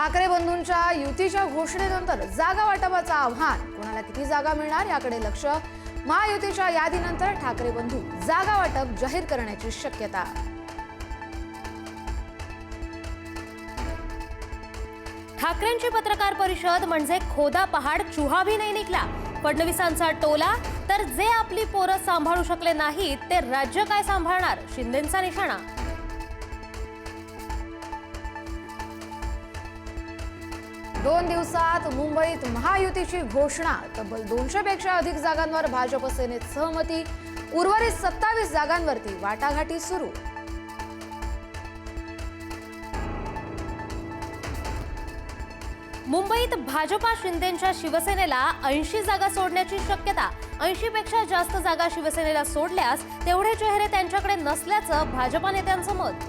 ठाकरे बंधूंच्या युतीच्या घोषणेनंतर जागा वाटपाचं आव्हान, कोणाला किती जागा मिळणार याकडे लक्ष. महायुतीच्या यादीनंतर ठाकरे बंधू जागा वाटप जाहीर करण्याची शक्यता. ठाकरेंची पत्रकार परिषद म्हणजे खोदा पहाड चुहा भी नाही निघला. फडणवीसांचा टोला, तर जे आपली पोरं सांभाळू शकले नाहीत ते राज्य काय सांभाळणार, शिंदेंचा निशाणा. दोन दिवसात मुंबईत महायुतीची घोषणा. तब्बल 200 पेक्षा अधिक जागांवर भाजप सेनेत सहमती. उर्वरित 27 जागांवरती वाटाघाटी सुरू. मुंबईत भाजपा शिंदेंच्या शिवसेनेला 80 जागा सोडण्याची शक्यता. 80 पेक्षा जास्त जागा शिवसेनेला सोडल्यास तेवढे चेहरे त्यांच्याकडे नसल्याचं भाजपा नेत्यांचं मत.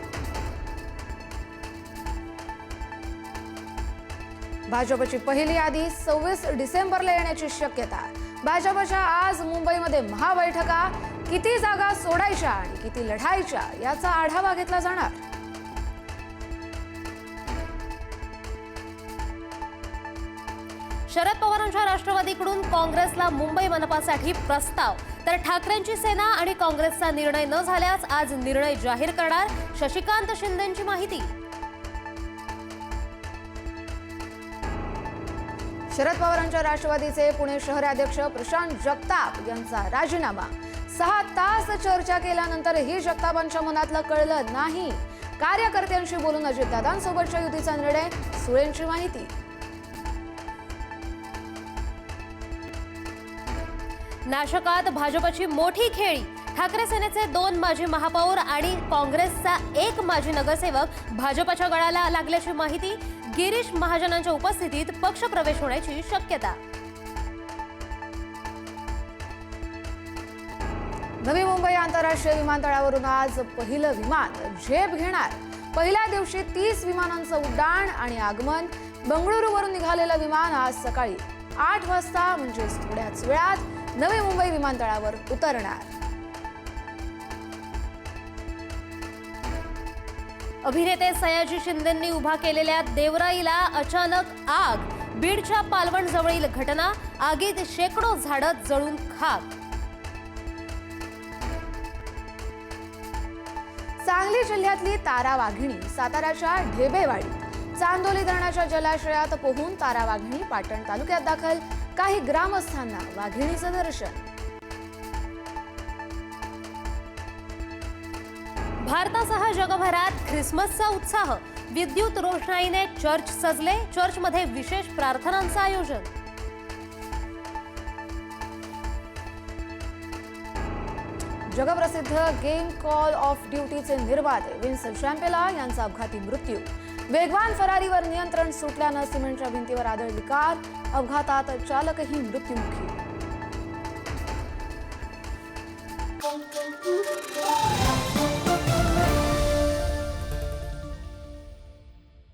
भाजपची पहिली यादी 26 डिसेंबरला येण्याची शक्यता. भाजपच्या आज मुंबईमध्ये महाबैठका. किती जागा सोडायच्या आणि किती लढायच्या याचा आढावा घेतला जाणार. शरद पवारांच्या राष्ट्रवादीकडून काँग्रेसला मुंबई मनपासाठी प्रस्ताव. तर ठाकरेंची सेना आणि काँग्रेसचा निर्णय न झाल्यास आज निर्णय जाहीर करणार, शशिकांत शिंदेंची माहिती. शरद पवारांच्या राष्ट्रवादीचे पुणे शहराध्यक्ष प्रशांत जगताप यांचा राजीनामा. 6 तास चर्चा केल्यानंतरही जगतापांच्या मनातलं कळलं नाही. कार्यकर्त्यांशी बोलून अजितदादांसोबतच्या युतीचा निर्णय, सुळेंची माहिती. नाशकात भाजपची मोठी खेळी. ठाकरे सेनेचे 2 माजी महापौर आणि काँग्रेसचा 1 माजी नगरसेवक भाजपच्या गळाला लागल्याची माहिती. गिरीश महाजनांच्या उपस्थितीत पक्षप्रवेश होण्याची शक्यता. नवी मुंबई आंतरराष्ट्रीय विमानतळावरून आज पहिलं विमान झेप घेणार. पहिल्या दिवशी 30 विमानांचं उड्डाण आणि आगमन. बंगळुरूवरून निघालेलं विमान आज सकाळी 8 वाजता म्हणजेच थोड्याच वेळात नवी मुंबई विमानतळावर उतरणार. अभिनेते सयाजी शिंदेंनी उभा केलेल्या देवराईला अचानक आग. बीडच्या पालवण जवळील घटना. आगीत शेकडो झाडं जळून खाक. सांगली जिल्ह्यातली तारा वाघिणी साताऱ्याच्या ढेबेवाडीत. चांदोली धरणाच्या जलाशयात पोहून तारा वाघिणी पाटण तालुक्यात दाखल. काही ग्रामस्थांना वाघिणीचं दर्शन. भारतासह जगभरात ख्रिसमसचा उत्साह. विद्युत रोषणाईने चर्च सजले. चर्चमध्ये विशेष प्रार्थनांचं आयोजन. जगप्रसिद्ध गेम कॉल ऑफ ड्युटीचे निर्माते विन्स शॅम्पेला यांचा अपघाती मृत्यू. वेगवान फरारीवर नियंत्रण सुटल्यानं सिमेंटच्या भिंतीवर आदळली कार. अपघातात चालकही मृत्युमुखी.